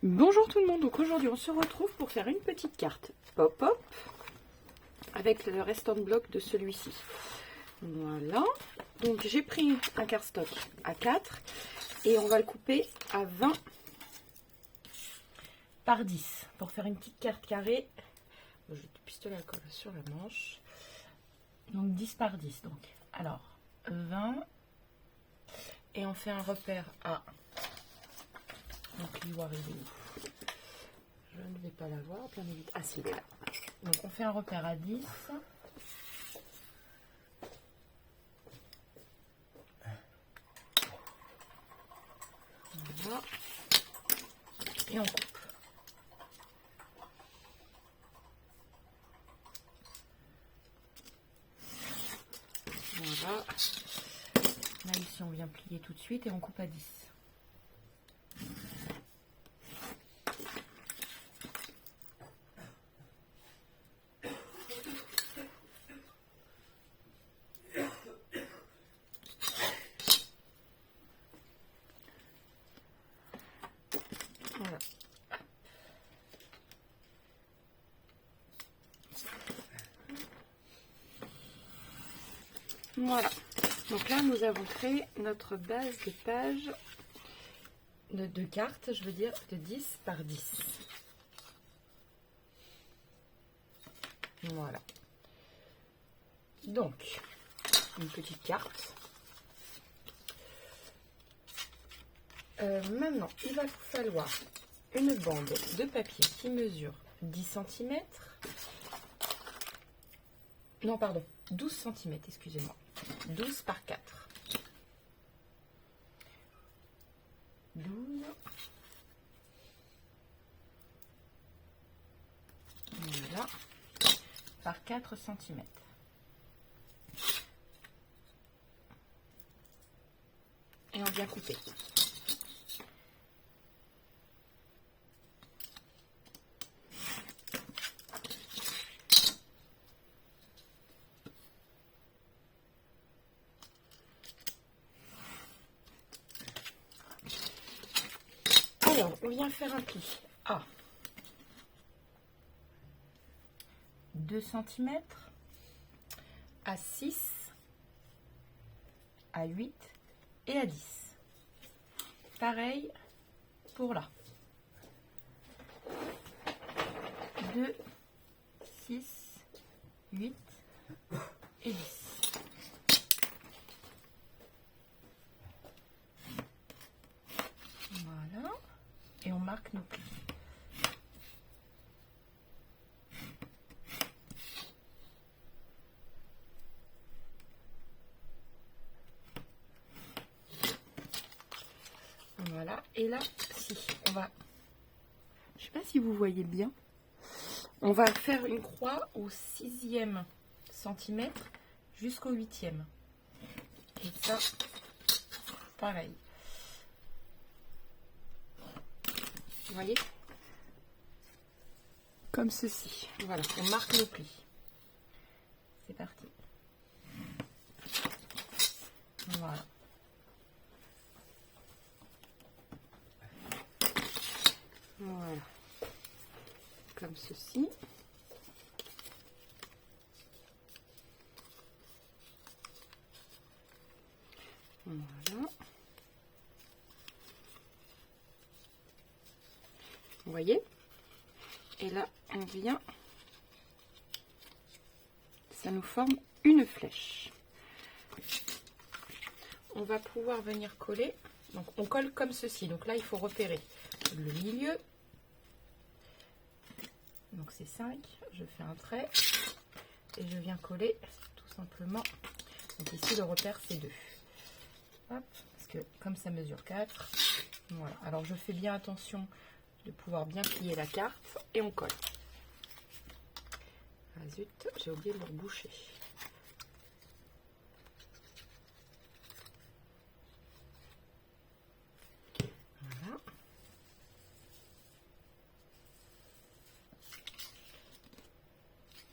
Bonjour tout le monde, donc aujourd'hui on se retrouve pour faire une petite carte pop-up avec le restant de bloc de celui-ci. Voilà, donc j'ai pris un cardstock A4 et on va le couper à 20 par 10 pour faire une petite carte carrée. Je vais pistolet à colle sur la manche, donc 10 par 10. Donc, alors 20 et on fait un repère à... Donc l'ivoire il est où? Je ne vais pas la voir, bien évidemment. Ah si, il est là. Donc on fait un repère à 10. Voilà. Et on coupe. Voilà. Là ici on vient plier tout de suite et on coupe à 10. Voilà. Voilà. Donc là, nous avons créé notre base de page de cartes, je veux dire, de 10 par 10. Voilà. Donc, une petite carte. Maintenant, il va vous falloir une bande de papier qui mesure 10 cm. Non, pardon, 12 cm, excusez-moi. 12 par 4. 12. Voilà. Par 4 cm. Et on vient couper. Alors, on vient faire un pli à 2 cm, à 6, à 8 et à 10. Pareil pour là. 2, 6, 8 et 10. Voilà. Et on marque nos plis. Voilà. Et là, si on va... Je sais pas si vous voyez bien. On va faire une croix au 6e centimètre jusqu'au 8e. Et ça, pareil. Vous voyez? Comme ceci. Voilà, on marque le pli. C'est parti. Voilà. Voilà. Comme ceci. Voilà. Vous voyez? Et là, on vient, ça nous forme une flèche. On va pouvoir venir coller. Donc, on colle comme ceci. Donc là, il faut repérer le milieu. Donc, c'est 5. Je fais un trait et je viens coller tout simplement. Donc, ici, le repère, c'est 2. Hop, parce que comme ça mesure 4, voilà. Alors, je fais bien attention de pouvoir bien plier la carte et on colle. Ah zut, j'ai oublié de le reboucher. Voilà.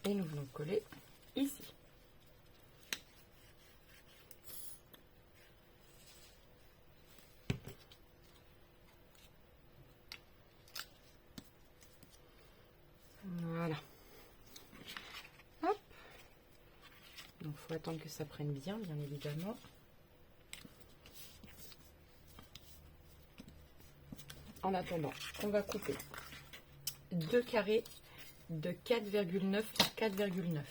Et nous venons coller ici. faut attendre que ça prenne bien évidemment. En attendant, on va couper 2 carrés de 4,9 par 4,9.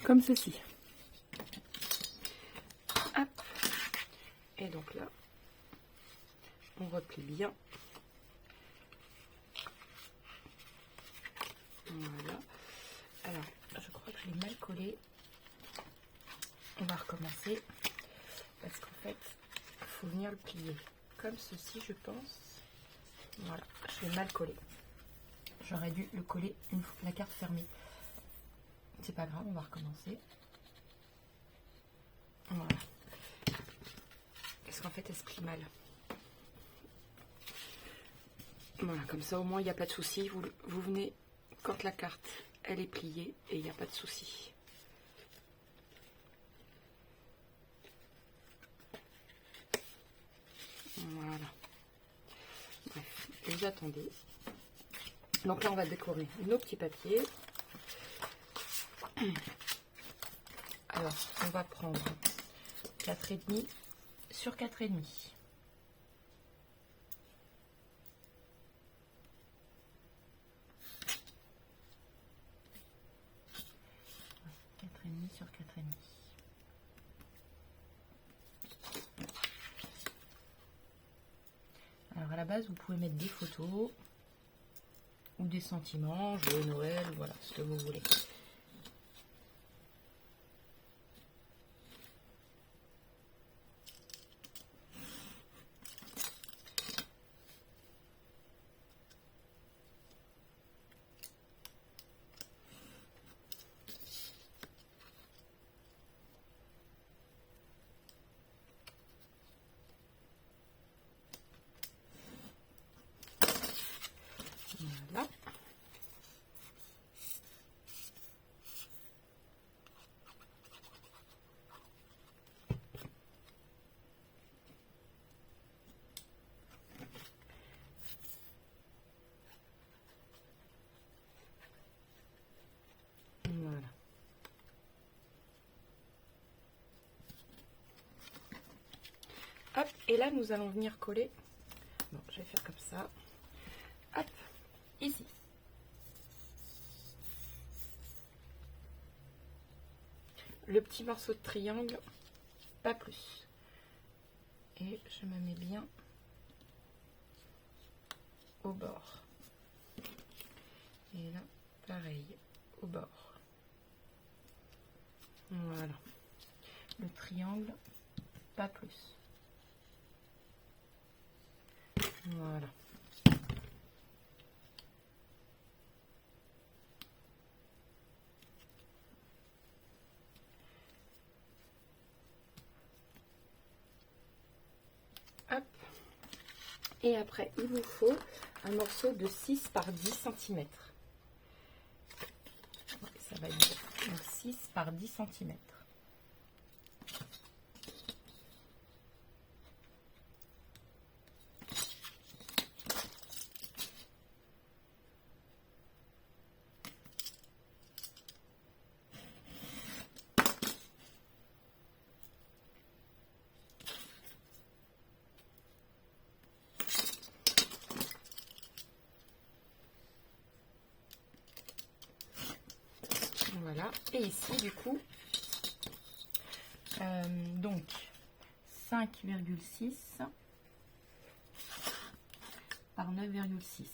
Comme ceci. Hop. Et donc là, on replie bien. Voilà. Alors, je crois que je l'ai mal collé. On va recommencer. Parce qu'en fait, il faut venir le plier. Comme ceci, je pense. Voilà, je l'ai mal collé. J'aurais dû le coller une fois la carte fermée. C'est pas grave, on va recommencer. Voilà. Parce qu'en fait, elle se plie mal. Voilà, comme ça au moins il n'y a pas de souci. Vous venez quand la carte elle est pliée et il n'y a pas de souci. Voilà. Bref, vous attendez. Donc là, on va décorer nos petits papiers. Alors, on va prendre 4,5 sur 4,5. 4,5 sur 4,5. Alors à la base, vous pouvez mettre des photos ou des sentiments, joyeux Noël, voilà, ce que vous voulez. Voilà. Voilà. Hop, et là nous allons venir coller. Bon, je vais faire comme ça. Hop, ici. Le petit morceau de triangle, pas plus. Et je me mets bien au bord. Et là, pareil, au bord. Voilà. Le triangle, pas plus. Voilà. Hop. Et après, il vous faut un morceau de 6 par 10 cm. Ça va être donc 6 par 10 cm. Voilà, et ici du coup, donc 5,6 par 9,6.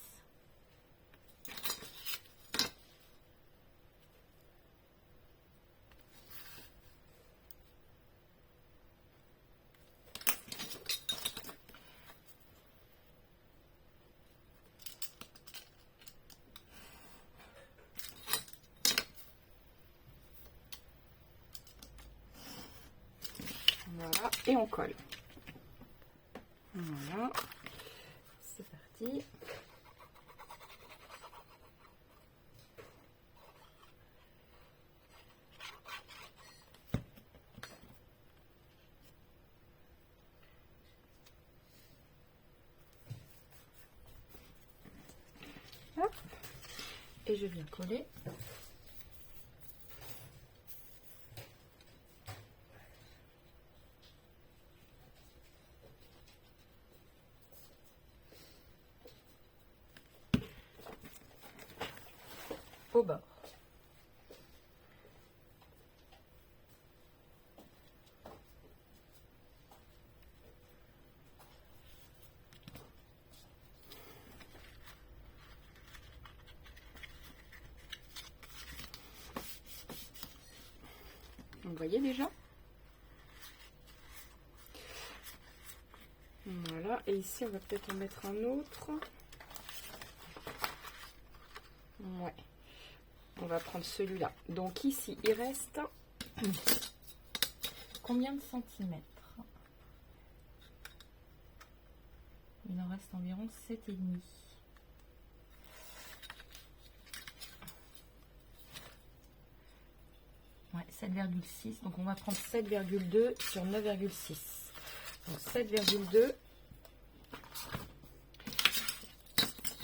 et on colle. Voilà, c'est parti. Hop. Et je viens coller. Au bord. Vous voyez déjà? Voilà, et ici on va peut-être en mettre un autre. Ouais. On va prendre celui-là. Donc ici, il reste combien de centimètres? Il en reste environ 7,5. Ouais, 7,6. Donc on va prendre 7,2 sur 9,6. Donc 7,2.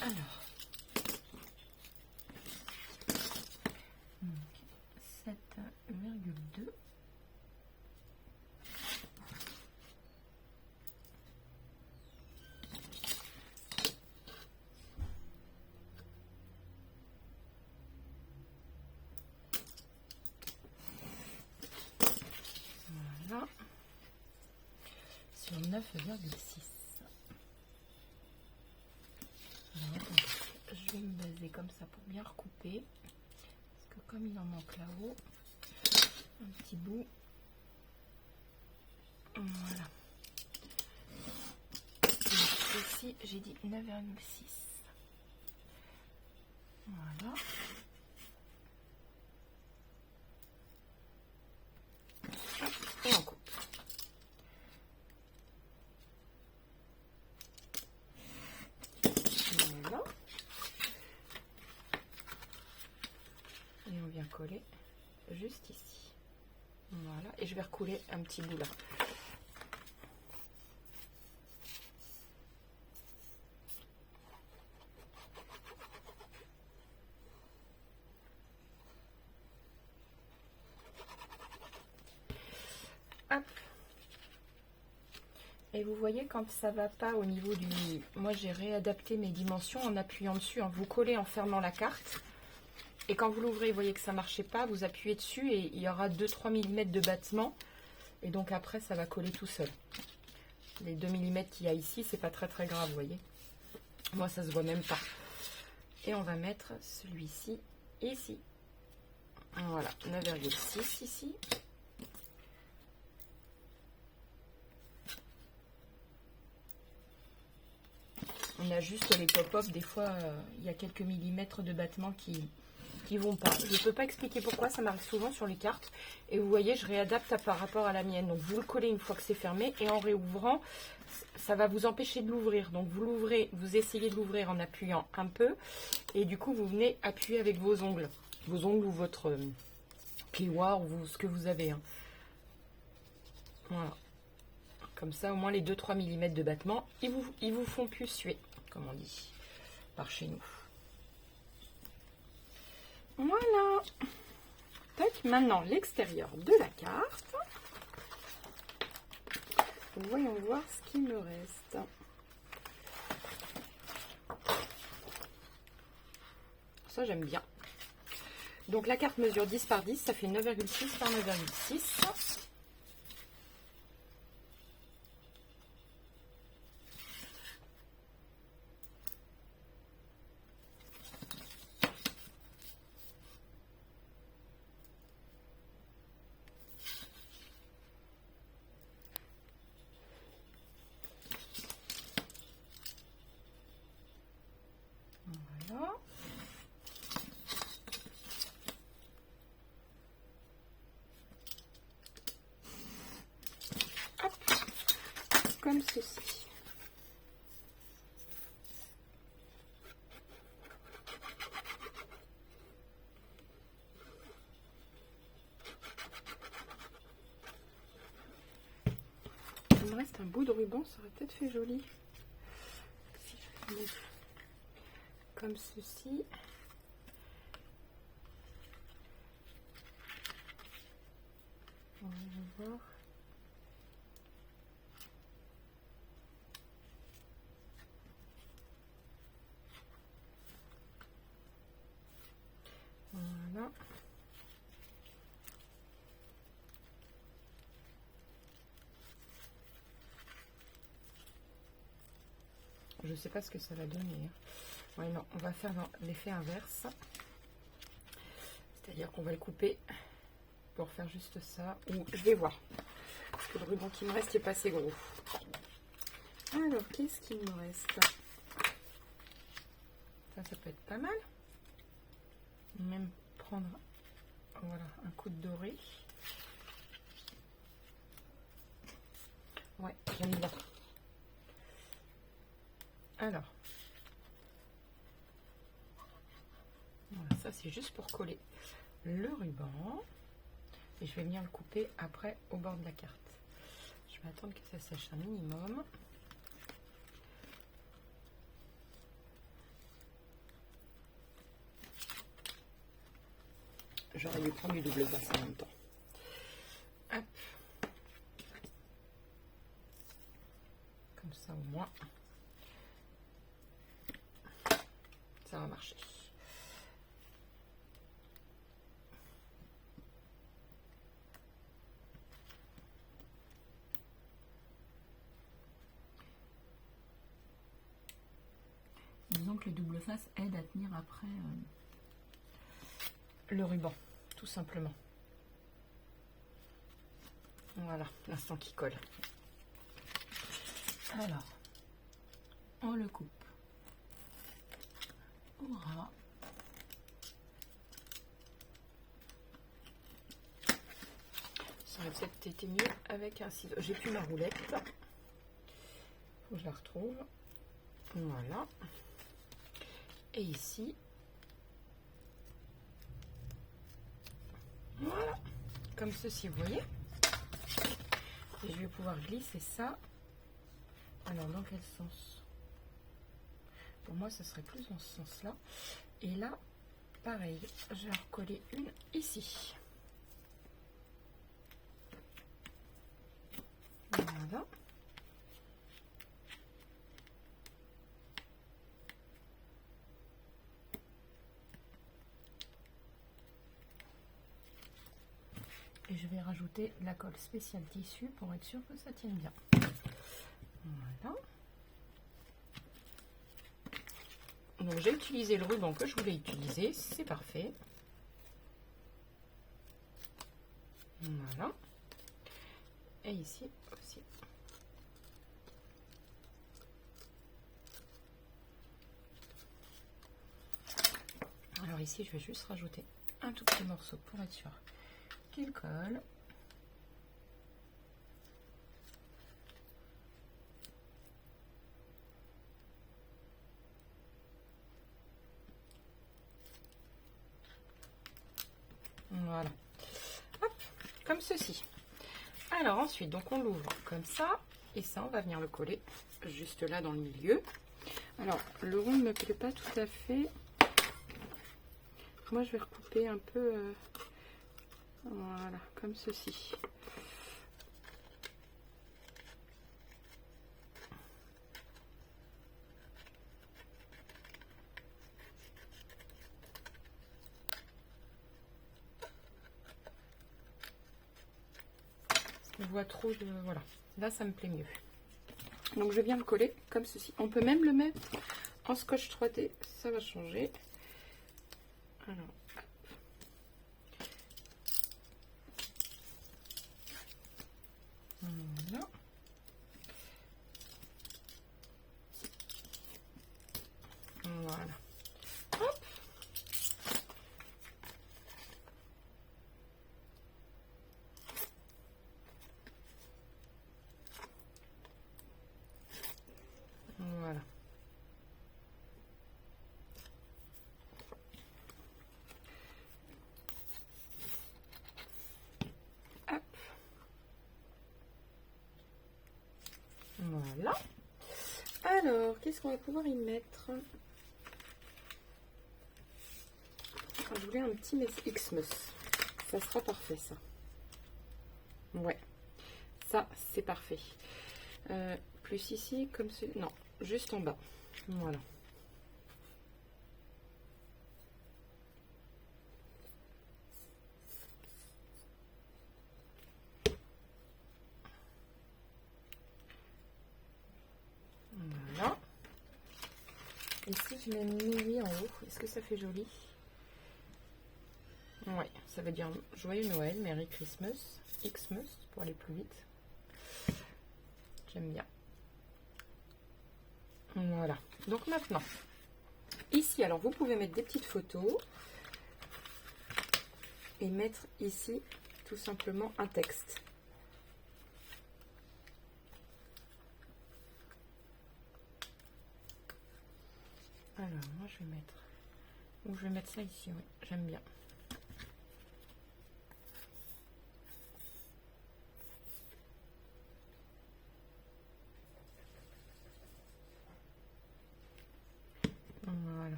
Alors. 7,2. Voilà. Sur 9,6. Je vais me baser comme ça pour bien recouper. Parce que comme il en manque là-haut, un petit bout. Voilà. Et ici, j'ai dit 9,6. Voilà. Et on coupe. Voilà. Et on vient coller juste ici. Voilà. Et je vais recouler un petit bout là. Hop. Et vous voyez quand ça va pas au niveau du... Moi j'ai réadapté mes dimensions en appuyant dessus. Vous collez en fermant la carte. Et quand vous l'ouvrez, vous voyez que ça marchait pas. Vous appuyez dessus et il y aura 2-3 mm de battement. Et donc après ça va coller tout seul. Les 2 mm qu'il y a ici, c'est pas très grave, vous voyez. Moi ça se voit même pas. Et on va mettre celui-ci ici. Voilà, 9,6 ici. On ajuste les pop-up, des fois il y a quelques millimètres de battement qui vont pas. Je ne peux pas expliquer pourquoi, ça m'arrive souvent sur les cartes. Et vous voyez, je réadapte par rapport à la mienne. Donc vous le collez une fois que c'est fermé et en réouvrant, ça va vous empêcher de l'ouvrir. Donc vous l'ouvrez, vous essayez de l'ouvrir en appuyant un peu et du coup vous venez appuyer avec vos ongles. Vos ongles ou votre plioir ou ce que vous avez. Hein. Voilà. Comme ça, au moins les 2-3 mm de battement, ils vous font plus suer, comme on dit, par chez nous. Voilà. Tac, maintenant l'extérieur de la carte. Voyons voir ce qu'il me reste. Ça, j'aime bien. Donc la carte mesure 10 par 10, ça fait 9,6 par 9,6. Voilà. comme ceci. Il me reste un bout de ruban, ça aurait peut-être fait joli. Si je mets comme ceci. On va voir. Voilà. Je sais pas ce que ça va donner. Ouais, non, on va faire l'effet inverse. C'est-à-dire qu'on va le couper pour faire juste ça. Ou je vais voir. Parce que le ruban qui me reste n'est pas assez gros. Alors, qu'est-ce qu'il me reste? Ça peut être pas mal. Même prendre, voilà, un coup de doré. Ouais, j'aime bien. Alors, voilà, ça c'est juste pour coller le ruban. Et je vais venir le couper après au bord de la carte. Je vais attendre que ça sèche un minimum. J'aurais dû prendre du double face en même temps. Hop. Comme ça au moins. Ça va marcher. Disons que le double face aide à tenir après le ruban, tout simplement. Voilà, l'instant qui colle. Alors, on le coupe au ras. Ça aurait peut-être été mieux avec un ciseau. J'ai plus ma roulette. Faut que je la retrouve. Voilà. Et ici. Voilà. Comme ceci, vous voyez. Et je vais pouvoir glisser ça. Alors, dans quel sens? Pour moi, ce serait plus dans ce sens-là. Et là, pareil, je vais recoller une ici. Voilà. Et je vais rajouter la colle spéciale tissu pour être sûr que ça tienne bien. Voilà. Donc j'ai utilisé le ruban que je voulais utiliser, c'est parfait. Voilà. Et ici aussi. Alors ici, je vais juste rajouter un tout petit morceau pour être sûr qu'il colle. Voilà. Hop, comme ceci. Alors ensuite, donc on l'ouvre comme ça. Et ça, on va venir le coller juste là dans le milieu. Alors, le rond ne me plaît pas tout à fait. Moi, je vais recouper un peu... voilà, comme ceci. Je vois trop de... Voilà, là, ça me plaît mieux. Donc, je viens le coller comme ceci. On peut même le mettre en scotch 3D. Ça va changer. Alors... Voilà. Voilà. Hop. Voilà. Alors, qu'est-ce qu'on va pouvoir y mettre? Je voulais un petit Xmas. Ça sera parfait, ça. Ouais. Ça, c'est parfait. Plus ici, comme ce... Non, juste en bas. Voilà. Voilà. Ici, je mets Noël en haut. Est-ce que ça fait joli? Ouais, ça veut dire Joyeux Noël, Merry Christmas, Xmas, pour aller plus vite. J'aime bien. Voilà. Donc maintenant, ici, alors vous pouvez mettre des petites photos et mettre ici tout simplement un texte. Alors, moi je vais mettre... Ou je vais mettre ça ici, oui, j'aime bien. Voilà.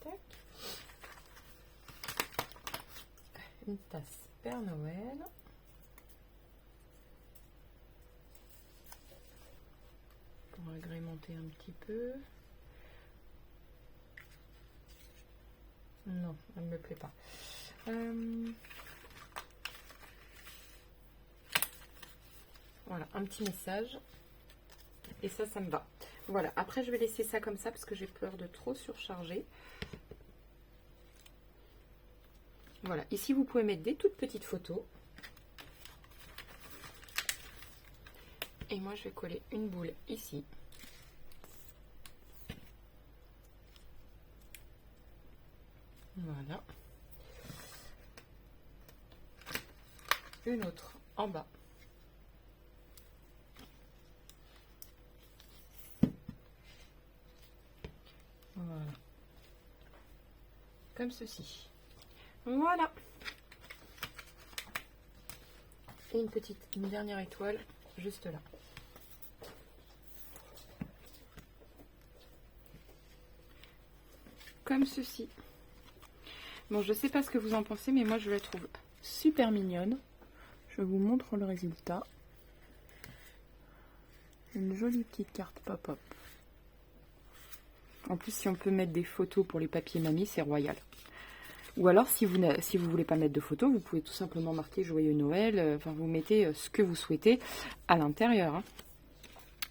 Tac. Une tasse Père Noël. Pour agrémenter un petit peu. Non, elle ne me plaît pas. Voilà, un petit message. Et ça, ça me va. Voilà, après je vais laisser ça comme ça parce que j'ai peur de trop surcharger. Voilà, ici vous pouvez mettre des toutes petites photos. Et moi je vais coller une boule ici. Voilà. Une autre en bas. Voilà. Comme ceci. Voilà. Et une dernière étoile juste là. Comme ceci. Bon, je sais pas ce que vous en pensez, mais moi je la trouve super mignonne. Je vous montre le résultat. Une jolie petite carte pop-up. En plus, si on peut mettre des photos pour les papiers mamie, c'est royal. Ou alors, si vous voulez pas mettre de photos, vous pouvez tout simplement marquer Joyeux Noël. Enfin, vous mettez ce que vous souhaitez à l'intérieur. Hein.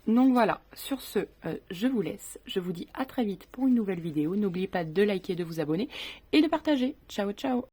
Donc voilà, sur ce, je vous laisse. Je vous dis à très vite pour une nouvelle vidéo. N'oubliez pas de liker, de vous abonner et de partager. Ciao, ciao!